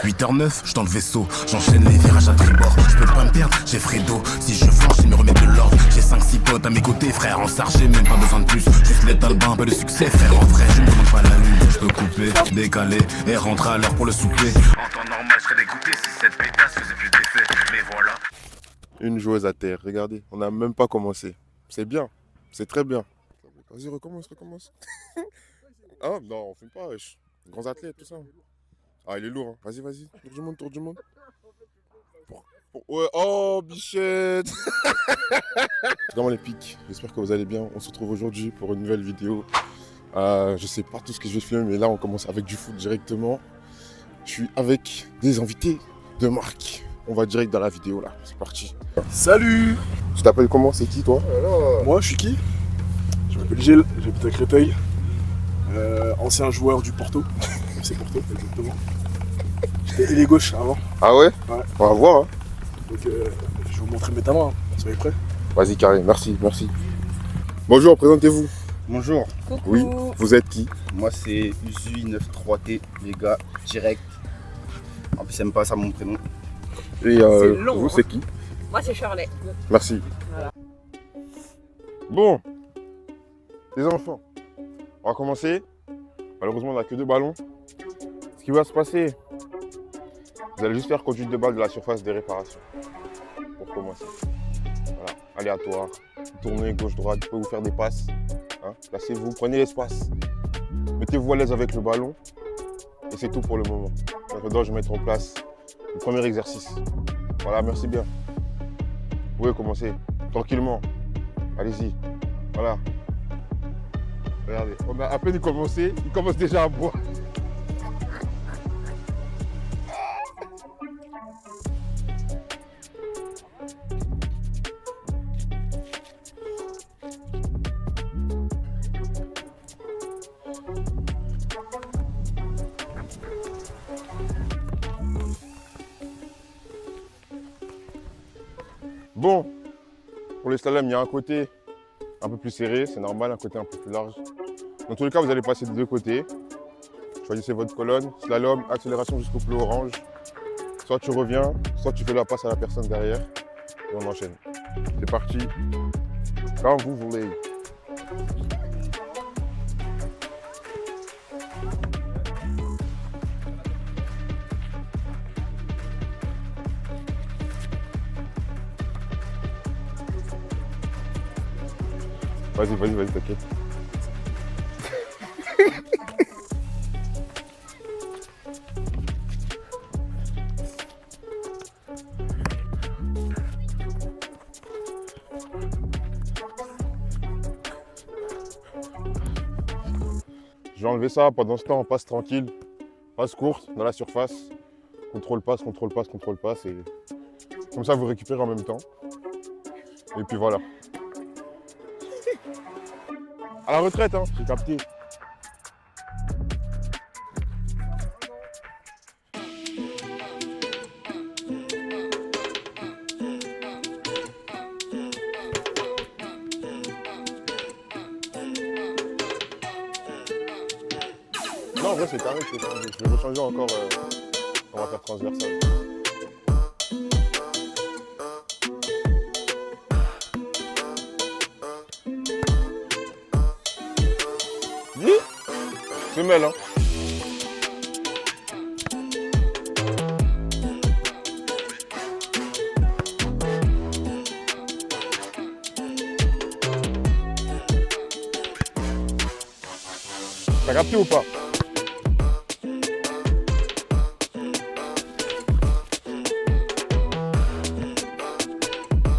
8h09, je dans le vaisseau, j'enchaîne les virages à tribord. Je peux pas me perdre, j'ai Fredo. Si je flanche, il me remet de l'ordre. J'ai 5-6 potes à mes côtés, frère, en sarge, j'ai même pas besoin de plus. Juste les talbans, un peu de succès, frère, en vrai, je ne demande pas la lune. Je peux couper, décaler et rentrer à l'heure pour le souper. En temps normal, je serais dégoûté si cette pétasse faisait plus d'effet. Mais voilà. Une joueuse à terre, regardez, on n'a même pas commencé. C'est bien, c'est très bien. Vas-y, recommence. Ah non, on filme pas, wesh. Grands athlètes, tout ça. Ah, il est lourd, hein. Vas-y. Tour du monde. Ouais, oh, bichette. Comment les pics. J'espère que vous allez bien. On se retrouve aujourd'hui pour une nouvelle vidéo. Je sais pas tout ce que je vais filmer, mais là, on commence avec du foot directement. Je suis avec des invités de marque. On va direct dans la vidéo, là. C'est parti. Salut. Tu t'appelles comment? C'est qui, toi? Moi, je suis qui? Je m'appelle Gilles, j'habite à Créteil. Ancien joueur du Porto. C'est Porto, exactement. J'étais ailier gauche avant. Ah ouais? Ouais. On va voir, hein. Donc, je vais vous montrer mes talents. Soyez prêts? Vas-y, carré, merci. Bonjour, présentez-vous. Bonjour, Coucou. Oui, vous êtes qui? moi c'est Uzui93T, les gars, direct. En plus, j'aime pas ça mon prénom. Et C'est long, vous, hein. c'est qui? Moi, c'est Shirley. Merci. Voilà. Bon, les enfants, on va commencer. Malheureusement, on n'a que 2 ballons. Ce qui va se passer, vous allez juste faire conduite de balle de la surface des réparations. Pour commencer. Voilà, aléatoire. Tournez gauche-droite, je peux vous faire des passes. Hein. Placez-vous, prenez l'espace. Mettez-vous à l'aise avec le ballon. Et c'est tout pour le moment. Maintenant, je vais mettre en place le premier exercice. Voilà, merci bien. Vous pouvez commencer tranquillement. Allez-y. Voilà. Regardez, on a à peine commencé, il commence déjà à boire. Bon, pour le slalom, il y a un côté un peu plus serré, c'est normal, un côté un peu plus large. Dans tous les cas, vous allez passer des 2 côtés. Choisissez votre colonne, slalom, accélération jusqu'au flot orange. Soit tu reviens, soit tu fais la passe à la personne derrière et on enchaîne. C'est parti, quand vous voulez. Vas-y, t'inquiète. Je vais enlever ça, pendant ce temps on passe tranquille, passe courte dans la surface, contrôle passe et comme ça vous récupérez en même temps. Et puis voilà. À la retraite, hein, j'ai capté. Non, en vrai, c'est carré, je vais rechanger encore. On va faire transversal. Semelle, hein. T'as capté ou pas?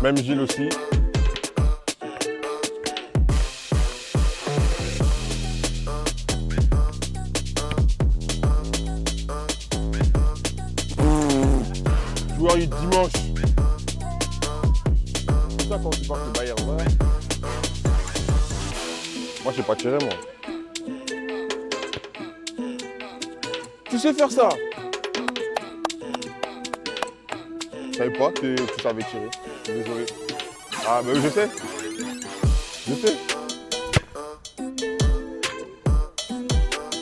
Même Gilles aussi. Joueur du dimanche. C'est ça quand tu portes le Bayern. Ouais. Moi, je sais pas tirer, moi. Tu sais faire ça? Je savais pas que tu savais tirer. Désolé. Ah, bah oui, je sais.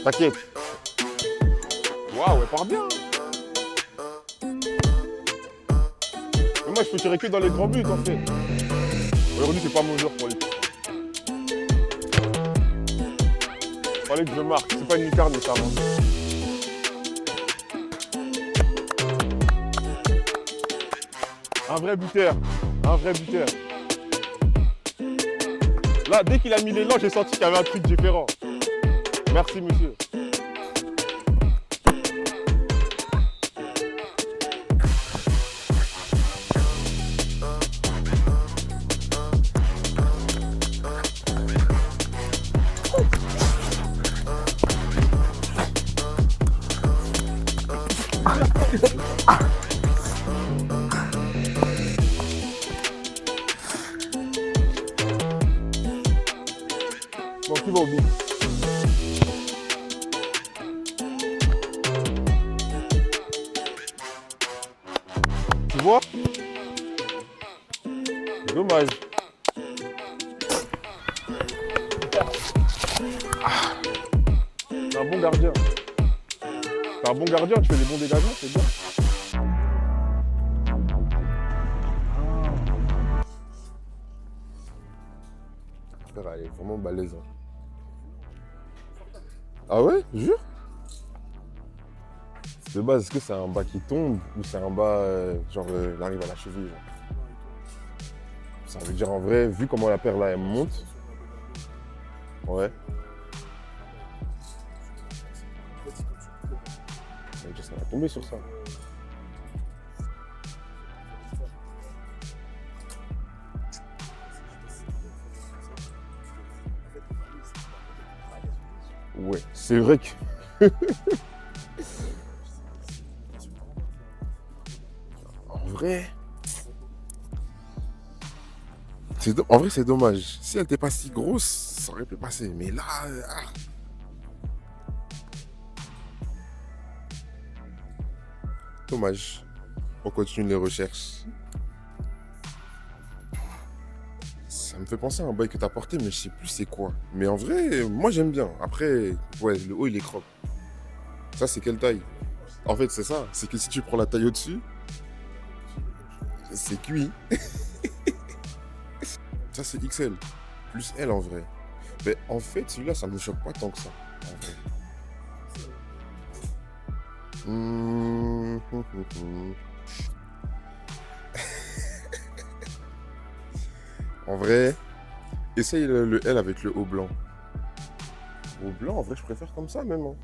T'inquiète. Waouh, elle part bien. je peux tirer que dans les grands buts en fait. Aujourd'hui, c'est pas mon jour pour les coups. Fallait que je marque, c'est pas une lucarne, mais ça avance. Un vrai buteur, un vrai buteur. Là, dès qu'il a mis l'élan, j'ai senti qu'il y avait un truc différent. Merci, monsieur. Bon, qui va au but? Tu vois? Dommage. T'es un bon gardien. T'es un bon gardien, tu fais des bons dégagements, c'est bien. Frère, elle est vraiment balèze. Hein. Ah ouais? Jure? De base, est-ce que c'est un bas qui tombe ou c'est un bas, il arrive à la cheville genre. Ça veut dire en vrai, vu comment la paire là, elle monte. Ouais. Ça veut dire que ça va tomber sur ça. Ouais, c'est vrai que... En vrai... En vrai, c'est dommage. Si elle n'était pas si grosse, ça aurait pu passer. Mais là... Dommage. On continue les recherches. Ça me fait penser à un bail que t'as porté, mais je sais plus c'est quoi. Mais en vrai, moi j'aime bien. Après, ouais, le haut il est crop. Ça, c'est quelle taille? En fait, c'est ça. C'est que si tu prends la taille au-dessus, c'est cuit. Ça, c'est XL. Plus L en vrai. Mais en fait, celui-là, ça me choque pas tant que ça. En vrai. En vrai, essaye le L avec le haut blanc. Haut blanc, en vrai, je préfère comme ça même. Hein.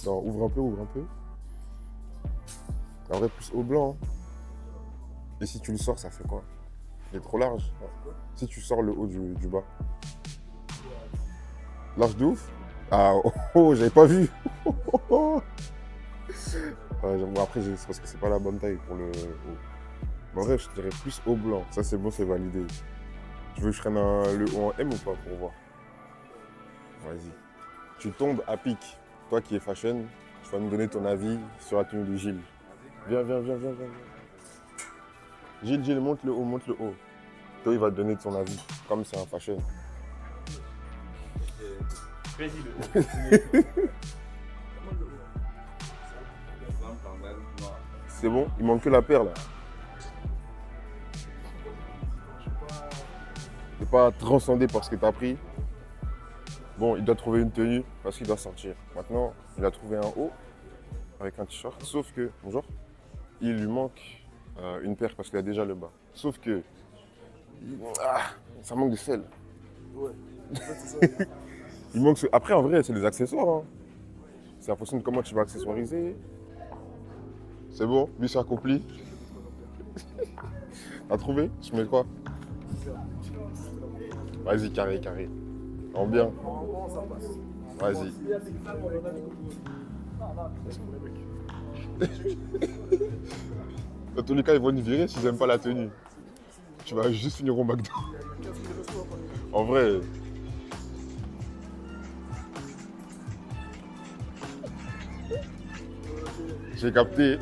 Non, ouvre un peu, ouvre un peu. En vrai, plus haut blanc. Hein. Et si tu le sors, ça fait quoi? Il est trop large. Si tu sors le haut du bas. Large de ouf? Ah, oh, j'avais pas vu. Ouais, bon, après, c'est parce que c'est pas la bonne taille pour le haut. Mais en vrai, je dirais plus haut blanc. Ça, c'est bon, c'est validé. Tu veux que je prenne le haut en M ou pas pour voir? Vas-y. Tu tombes à pic. Toi qui es fashion, tu vas me donner ton avis sur la tenue de Gilles. Viens, viens, viens, viens, viens. Gilles, monte le haut, monte le haut. Toi, il va te donner ton avis, comme c'est un fashion. C'est bon, il manque que la paire là. Je vais pas transcender par ce que tu as pris. Bon, il doit trouver une tenue parce qu'il doit sortir. Maintenant, il a trouvé un haut avec un t-shirt, sauf que, bonjour, il lui manque une paire parce qu'il a déjà le bas. Sauf que, ça manque de sel. Ouais. Il manque Après, en vrai, c'est des accessoires. Hein. C'est en fonction de comment tu vas accessoiriser. C'est bon, mission accomplie. T'as trouvé? Tu mets quoi? Vas-y, carré, carré. En bien. Vas-y. Dans tous les cas, ils vont nous virer s'ils n'aiment pas la tenue. Tu vas juste finir au McDo. En vrai. J'ai capté.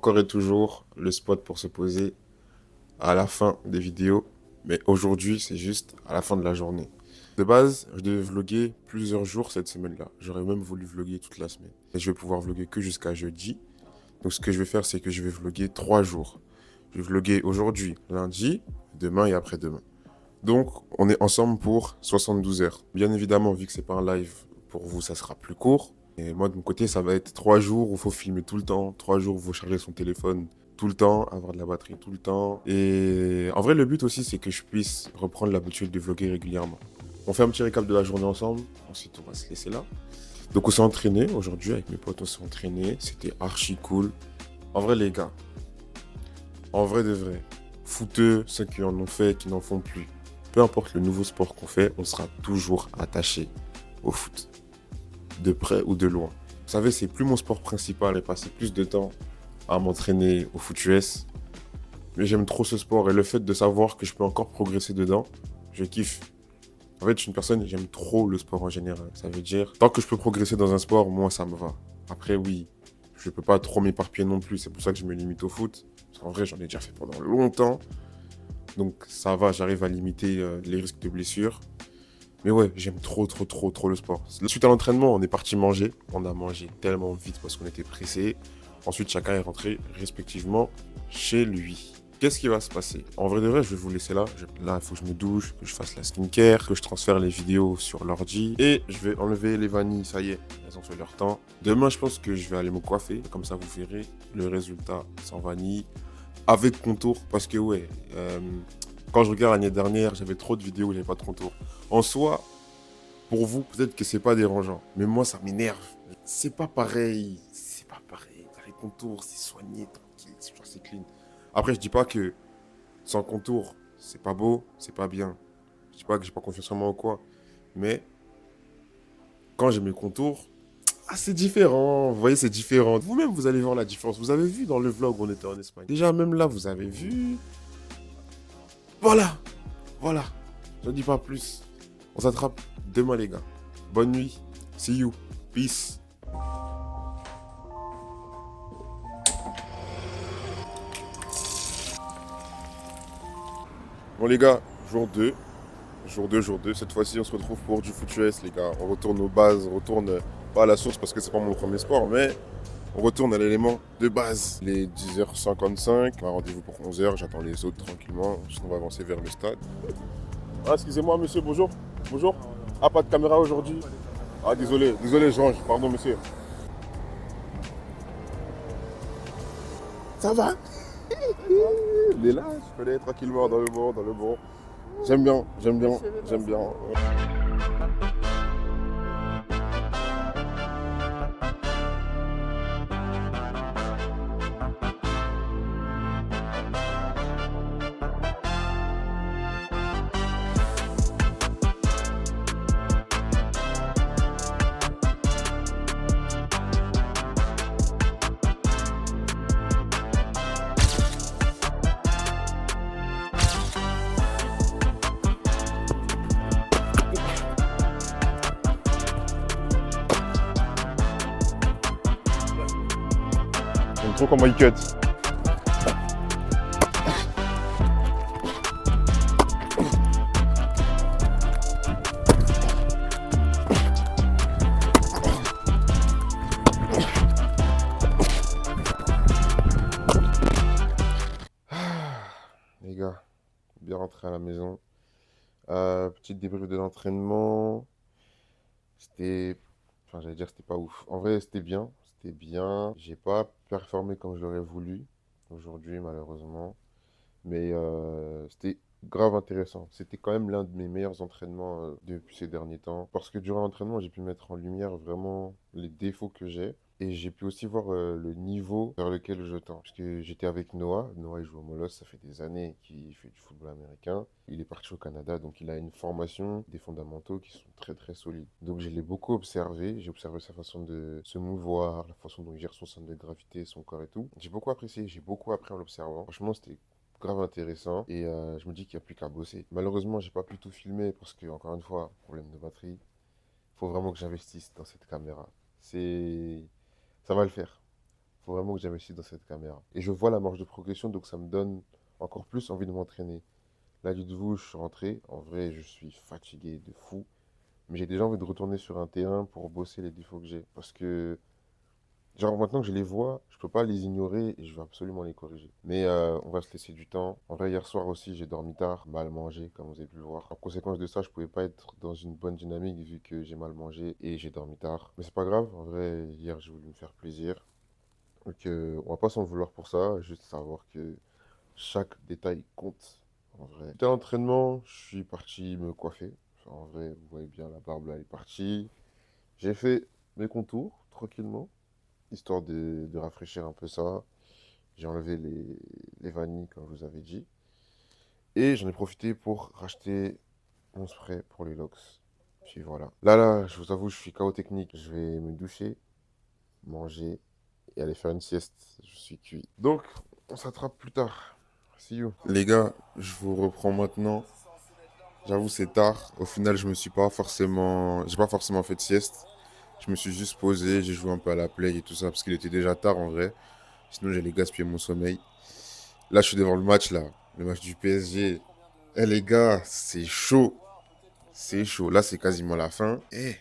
encore et toujours le spot pour se poser à la fin des vidéos. Mais aujourd'hui, c'est juste à la fin de la journée. De base, je devais vlogger plusieurs jours cette semaine-là. J'aurais même voulu vlogger toute la semaine. Et je vais pouvoir vlogger que jusqu'à jeudi. Donc ce que je vais faire, c'est que je vais vlogger 3 jours. Je vais vlogger aujourd'hui, lundi, demain et après-demain. Donc, on est ensemble pour 72 heures. Bien évidemment, vu que c'est pas un live, pour vous, ça sera plus court. Et moi, de mon côté, ça va être 3 jours où il faut filmer tout le temps. 3 jours où il faut charger son téléphone tout le temps, avoir de la batterie tout le temps. Et en vrai, le but aussi, c'est que je puisse reprendre l'habitude de vlogger régulièrement. On fait un petit récap de la journée ensemble. Ensuite, on va se laisser là. Donc, on s'est entraîné aujourd'hui avec mes potes. On s'est entraîné. C'était archi cool. En vrai, les gars, en vrai de vrai, fouteux, ceux qui en ont fait, qui n'en font plus. Peu importe le nouveau sport qu'on fait, on sera toujours attaché au foot. De près ou de loin. Vous savez, c'est plus mon sport principal. J'ai passé plus de temps à m'entraîner au foot US. Mais j'aime trop ce sport et le fait de savoir que je peux encore progresser dedans, je kiffe. En fait, je suis une personne, j'aime trop le sport en général. Ça veut dire, tant que je peux progresser dans un sport, moi, ça me va. Après, oui, je peux pas trop m'éparpiller non plus. C'est pour ça que je me limite au foot. Parce qu'en vrai, j'en ai déjà fait pendant longtemps. Donc ça va, j'arrive à limiter les risques de blessures. Mais ouais, j'aime trop le sport. Suite à l'entraînement, on est parti manger. On a mangé tellement vite parce qu'on était pressés. Ensuite, chacun est rentré respectivement chez lui. Qu'est-ce qui va se passer? En vrai de vrai, je vais vous laisser là. Là, il faut que je me douche, que je fasse la skincare, que je transfère les vidéos sur l'ordi. Et je vais enlever les vanilles, ça y est, elles ont fait leur temps. Demain, je pense que je vais aller me coiffer. Comme ça, vous verrez le résultat sans vanille. Avec contour, parce que ouais, quand je regarde l'année dernière, j'avais trop de vidéos où j'avais pas de contour. En soi, pour vous, peut-être que c'est pas dérangeant, mais moi ça m'énerve. C'est pas pareil, c'est pas pareil. Les contours, c'est soigné, tranquille, c'est clean. Après, je dis pas que sans contour, c'est pas beau, c'est pas bien. Je dis pas que j'ai pas confiance en moi ou quoi, mais quand j'ai mes contours, ah, c'est différent, vous voyez, c'est différent. Vous-même, vous allez voir la différence. Vous avez vu dans le vlog où on était en Espagne. Déjà, même là, vous avez vu. Voilà, voilà. Je ne dis pas plus. On s'attrape demain, les gars. Bonne nuit. See you. Peace. Bon, les gars, jour 2. Jour 2. Cette fois-ci, on se retrouve pour du foot US, les gars. On retourne aux bases, on retourne pas à la source parce que c'est pas mon premier sport, mais on retourne à l'élément de base. Les 10h55, on a rendez-vous pour 11h, j'attends les autres tranquillement, sinon on va avancer vers le stade. Ah, excusez-moi monsieur, bonjour. Bonjour. Ah, pas de caméra aujourd'hui. Ah, désolé, Jean, pardon monsieur. Ça va? Il est là, je connais tranquillement dans le bon. J'aime bien. J'aime trop comment il cut. Les gars, bien rentré à la maison. Petite débrief de l'entraînement. C'était. Enfin, j'allais dire c'était pas ouf. En vrai, c'était bien. C'était bien. J'ai pas performé comme je l'aurais voulu aujourd'hui, malheureusement. Mais c'était grave intéressant. C'était quand même l'un de mes meilleurs entraînements depuis ces derniers temps. Parce que durant l'entraînement, j'ai pu mettre en lumière vraiment les défauts que j'ai. Et j'ai pu aussi voir le niveau vers lequel je tends. Parce que j'étais avec Noah. Noah, il joue au Molos, ça fait des années qu'il fait du football américain. Il est parti au Canada, donc il a une formation, des fondamentaux qui sont très solides. Donc je l'ai beaucoup observé. J'ai observé sa façon de se mouvoir, la façon dont il gère son centre de gravité, son corps et tout. J'ai beaucoup apprécié, j'ai beaucoup appris en l'observant. Franchement, c'était grave intéressant et je me dis qu'il n'y a plus qu'à bosser. Malheureusement, j'ai pas pu tout filmer parce que, encore une fois, problème de batterie. Il faut vraiment que j'investisse dans cette caméra. Ça va le faire. Faut vraiment que j'investisse dans cette caméra. Et je vois la marge de progression, donc ça me donne encore plus envie de m'entraîner. Là, dites-vous, je suis rentré. En vrai, je suis fatigué de fou. Mais j'ai déjà envie de retourner sur un terrain pour bosser les défauts que j'ai. Parce que, genre, maintenant que je les vois, je peux pas les ignorer et je veux absolument les corriger. Mais on va se laisser du temps. En vrai, hier soir aussi, j'ai dormi tard, mal mangé, comme vous avez pu le voir. En conséquence de ça, je pouvais pas être dans une bonne dynamique vu que j'ai mal mangé et j'ai dormi tard. Mais c'est pas grave. En vrai, hier, j'ai voulu me faire plaisir. Donc, on va pas s'en vouloir pour ça. Juste savoir que chaque détail compte. En vrai. C'était l'entraînement, je suis parti me coiffer. Enfin, en vrai, vous voyez bien, la barbe là, elle est partie. J'ai fait mes contours tranquillement, histoire de rafraîchir un peu ça. J'ai enlevé les vanilles, comme je vous avais dit. Et j'en ai profité pour racheter mon spray pour les locks. Puis voilà. Là, je vous avoue, je suis KO technique. Je vais me doucher, manger et aller faire une sieste. Je suis cuit. Donc, on s'attrape plus tard. See you. Les gars, je vous reprends maintenant. J'avoue, c'est tard. Au final, je me suis pas forcément... J'ai pas forcément fait de sieste. Je me suis juste posé, j'ai joué un peu à la play et tout ça, parce qu'il était déjà tard en vrai. Sinon, j'allais gaspiller mon sommeil. Là, je suis devant le match, là. Le match du PSG. Eh les gars, c'est chaud. C'est chaud. Là, c'est quasiment la fin. Eh,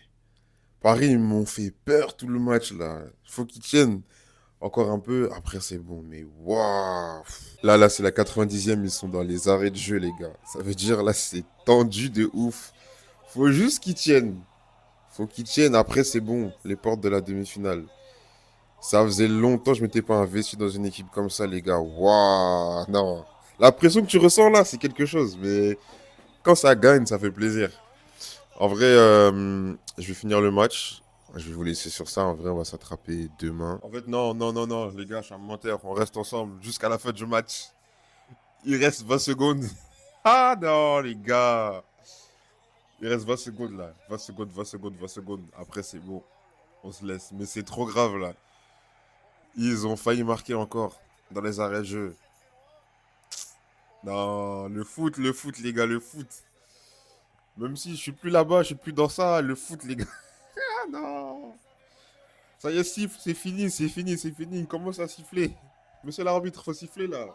Paris, ils m'ont fait peur tout le match, là. Faut qu'ils tiennent encore un peu. Après, c'est bon, mais waouh. Là, c'est la 90e. Ils sont dans les arrêts de jeu, les gars. Ça veut dire, là, c'est tendu de ouf. Faut juste qu'ils tiennent. Faut qu'ils tiennent. Après, c'est bon. Les portes de la demi-finale. Ça faisait longtemps que je m'étais pas investi dans une équipe comme ça, les gars. Waouh. Non. La pression que tu ressens là, c'est quelque chose. Mais quand ça gagne, ça fait plaisir. En vrai, je vais finir le match. Je vais vous laisser sur ça. En vrai, on va s'attraper demain. En fait, non. Les gars, je suis un menteur. On reste ensemble jusqu'à la fin du match. Il reste 20 secondes. Ah non, les gars. Il reste 20 secondes là. 20 secondes. Après, c'est bon. On se laisse. Mais c'est trop grave là. Ils ont failli marquer encore dans les arrêts de jeu. Non, le foot, les gars, le foot. Même si je suis plus là-bas, je suis plus dans ça, le foot, les gars. Ah non. Ça y est, siffle, c'est fini. Il commence à siffler. Monsieur l'arbitre, faut siffler là.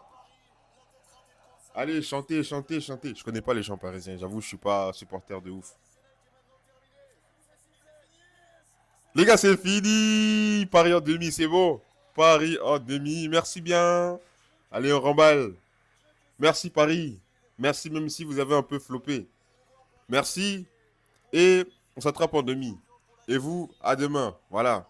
Allez, chantez. Je connais pas les chants parisiens, j'avoue, je suis pas supporter de ouf. Les gars, c'est fini. Paris en demi, c'est bon. Paris en demi, merci bien. Allez, on remballe. Merci Paris. Merci même si vous avez un peu floppé. Merci. Et on s'attrape en demi. Et vous, à demain. Voilà.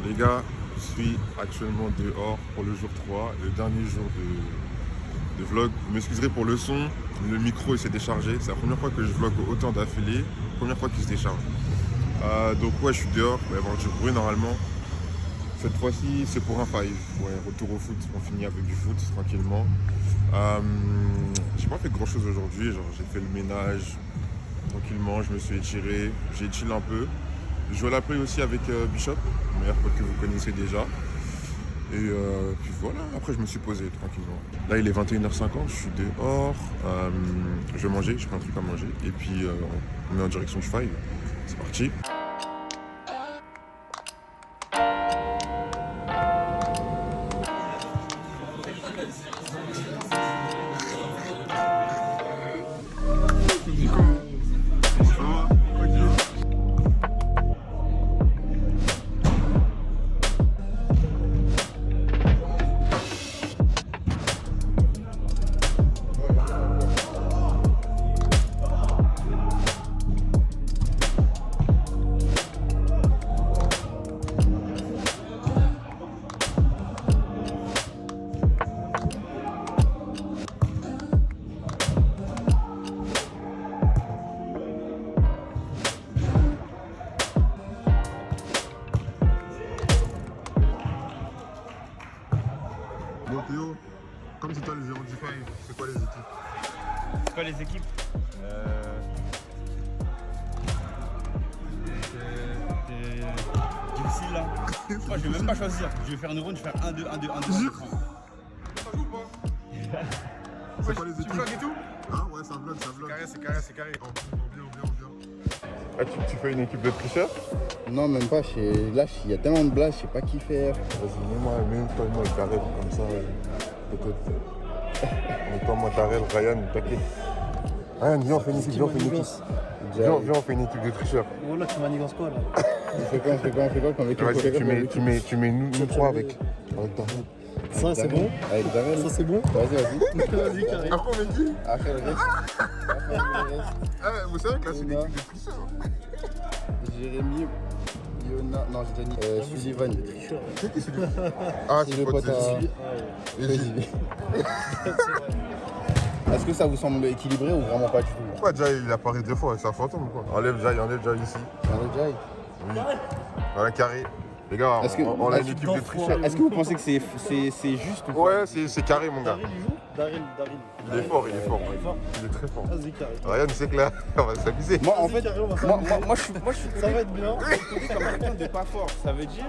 Les gars, je suis actuellement dehors pour le jour 3, le dernier jour de vlog. Vous m'excuserez pour le son, le micro il s'est déchargé. C'est la première fois que je vlog autant d'affilée, première fois qu'il se décharge. Donc ouais, je suis dehors, il va y avoir du bruit normalement. Cette fois-ci, c'est pour un five. Ouais, retour au foot, on finit avec du foot tranquillement. J'ai pas fait grand chose aujourd'hui, genre j'ai fait le ménage tranquillement, je me suis étiré, j'ai chill un peu. Je joue à la play aussi avec Bishop, mon meilleur pote que vous connaissez déjà. Et puis voilà, après je me suis posé tranquillement. Là il est 21h50, je suis dehors, je vais manger, je prends un truc à manger. Et puis on est en direction de Five, c'est parti. les équipes? C'est difficile là. Moi, je vais même pas choisir. Je vais faire une ronde, je vais faire 1, 2, 1, 2, 1, 2, 1, 2, 3. C'est quoi les équipes? Tu vlogs et tout? Ah ouais, ça vlog. C'est carré. On vient. Ah, tu fais une équipe de tricheurs? Non, même pas. Là, il y a tellement de blagues, je sais pas qui faire. Vas-y, mets-toi et Darrell, comme ça, peut-être. Mets-toi, moi, Darrell, Ryan, t'inquiète. Ryan, viens, on fait une équipe, Viens, on fait une équipe de tricheurs. Voilà, tu manigances quoi là? On fait quoi comme équipe? Vas-y, tu mets nous trois avec Darrell. Ça c'est bon? Avec Darrell? Ça c'est bon? Vas-y. Vas-y, carré. Après, on met qui? Après le reste. Ah, vous savez que là, c'est une équipe de tricheurs. Jérémy, Yona, non j'ai déjà dit Sullivan. C'est qui celui-là? Ah, c'est le pote à... Est-ce que ça vous semble équilibré ou vraiment pas du tout? Pourquoi Jai il apparaît deux fois? C'est un fantôme ou quoi? Enlève Jai ici. Enlève Jai? Oui. Dans un carré. Les gars, on a une équipe de tricheurs. Est-ce que vous pensez que c'est juste ou pas? Ouais, c'est carré mon gars. Daryl. Il est fort. Il est très fort. Vas-y, carré. Ryan, c'est clair, on va s'amuser. Moi en fait, Carré, on va moi je suis Ça va être bien. considéré comme quelqu'un de pas fort. Ça veut dire,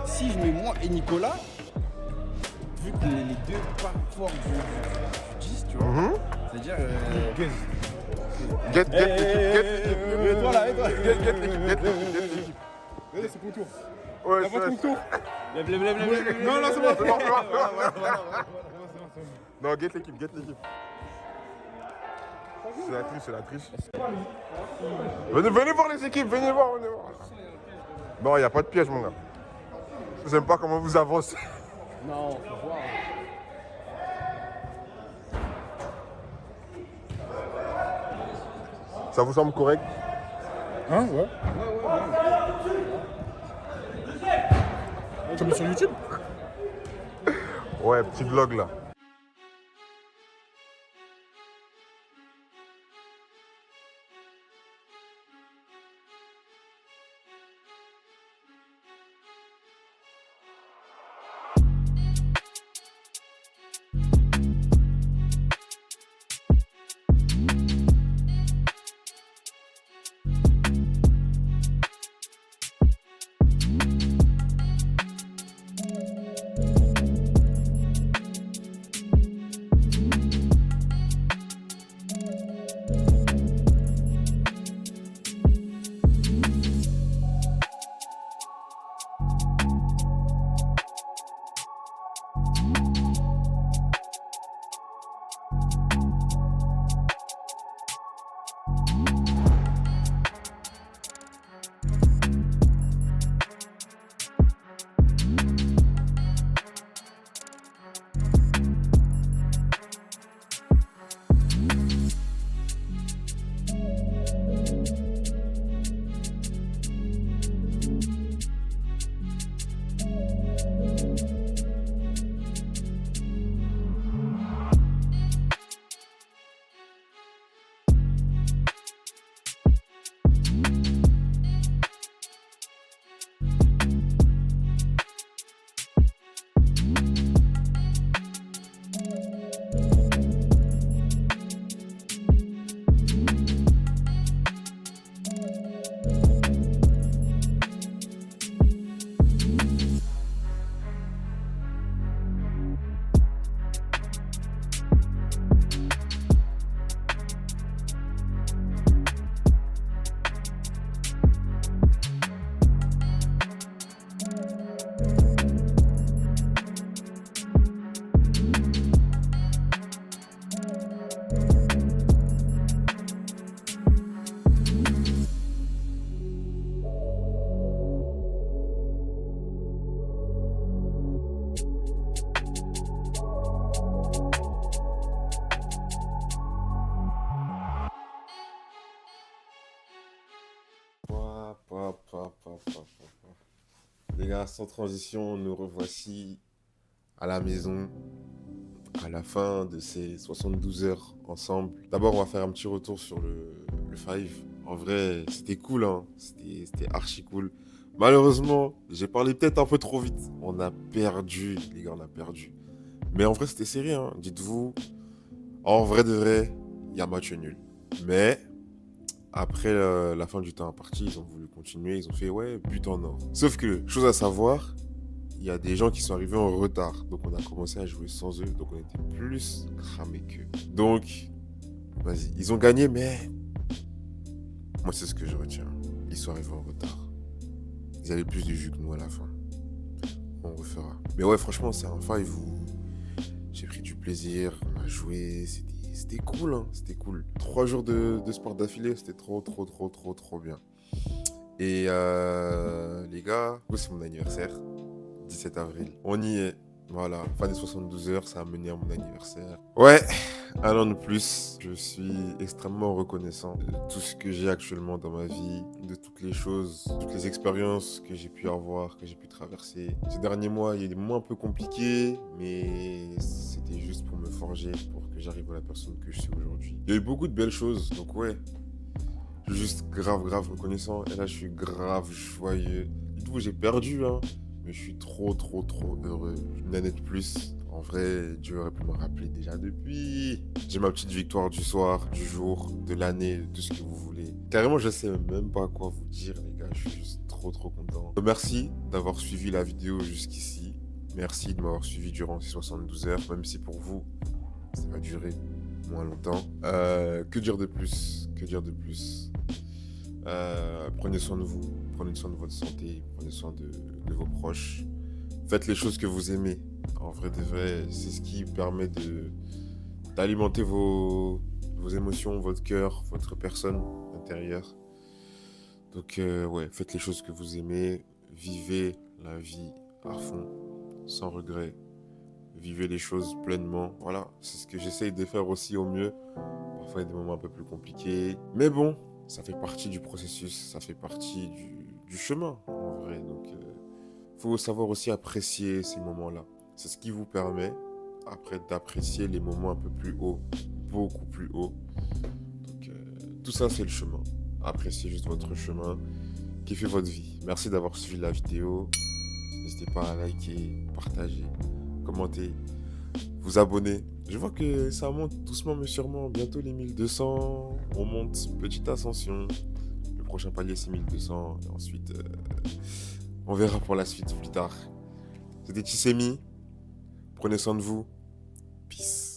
si je mets moi et Nicolas, vu qu'on est les deux pas forts du 10, tu vois, c'est-à-dire... Get l'équipe. Et toi là, et toi. Get l'équipe. Vas-y, c'est ton tour. Ouais, T'as pas ton tour. Lève. Non, c'est bon. Non, get l'équipe. C'est la triche. Venez voir les équipes, venez voir. Non, il n'y a pas de piège, mon gars. Je n'aime pas comment vous avancez. Non, faut voir. Ça vous semble correct? Hein, ouais. Tu mets sur YouTube? Ouais, petit vlog là. Les gars, sans transition, nous revoici à la maison à la fin de ces 72 heures ensemble. D'abord, on va faire un petit retour sur le Five. En vrai, c'était cool, hein. C'était archi cool. Malheureusement, j'ai parlé peut-être un peu trop vite. On a perdu, les gars, on a perdu. Mais en vrai, c'était serré, hein. Dites-vous, en vrai de vrai, il il y a match nul. Mais après la fin du temps imparti, ils ont voulu continuer, ils ont fait ouais, but en or. Sauf que, chose à savoir, il y a des gens qui sont arrivés en retard. Donc on a commencé à jouer sans eux, donc on était plus cramés qu'eux. Donc, vas-y, ils ont gagné, mais moi c'est ce que je retiens. Ils sont arrivés en retard. Ils avaient plus de jus que nous à la fin. On refera. Mais ouais, franchement, c'est un five où j'ai pris du plaisir, on a joué, c'était cool, hein, c'était cool. 3 jours de sport d'affilée, c'était trop bien. Et les gars, c'est mon anniversaire, 17 avril. On y est, voilà, fin des 72 heures, ça a mené à mon anniversaire. Ouais, un an de plus, je suis extrêmement reconnaissant de tout ce que j'ai actuellement dans ma vie, de toutes les choses, toutes les expériences que j'ai pu avoir, que j'ai pu traverser. Ces derniers mois, il y a des moments un peu compliqués, mais c'était juste pour me forger, pour que j'arrive à la personne que je suis aujourd'hui. Il y a eu beaucoup de belles choses, donc ouais, je suis juste grave reconnaissant. Et là, je suis grave joyeux. Dites-vous, j'ai perdu, hein, mais je suis trop heureux. Une année de plus. En vrai, Dieu aurait pu me rappeler déjà depuis. J'ai ma petite victoire du soir, du jour, de l'année, de tout ce que vous voulez. Carrément, je sais même pas quoi vous dire, les gars. Je suis juste trop content. Merci d'avoir suivi la vidéo jusqu'ici. Merci de m'avoir suivi durant ces 72 heures, même si pour vous, ça va durer moins longtemps. Que dire de plus? Prenez soin de vous, prenez soin de votre santé, prenez soin de vos proches. Faites les choses que vous aimez. En vrai de vrai, c'est ce qui permet d'alimenter vos émotions, votre cœur, votre personne intérieure. Donc ouais, faites les choses que vous aimez. Vivez la vie à fond, sans regret. Vivez les choses pleinement. Voilà, c'est ce que j'essaye de faire aussi au mieux. Parfois, il y a des moments un peu plus compliqués. Mais bon, ça fait partie du processus, ça fait partie du chemin, en vrai. Donc, faut savoir aussi apprécier ces moments-là. C'est ce qui vous permet, après, d'apprécier les moments un peu plus hauts, beaucoup plus hauts. Donc, tout ça, c'est le chemin. Appréciez juste votre chemin, kiffez votre vie. Merci d'avoir suivi la vidéo. N'hésitez pas à liker, partager, commenter, vous abonner. Je vois que ça monte doucement mais sûrement. Bientôt les 1200, on monte, petite ascension. Le prochain palier c'est 1200 et ensuite on verra pour la suite plus tard. C'était Tissemi. Prenez soin de vous. Peace.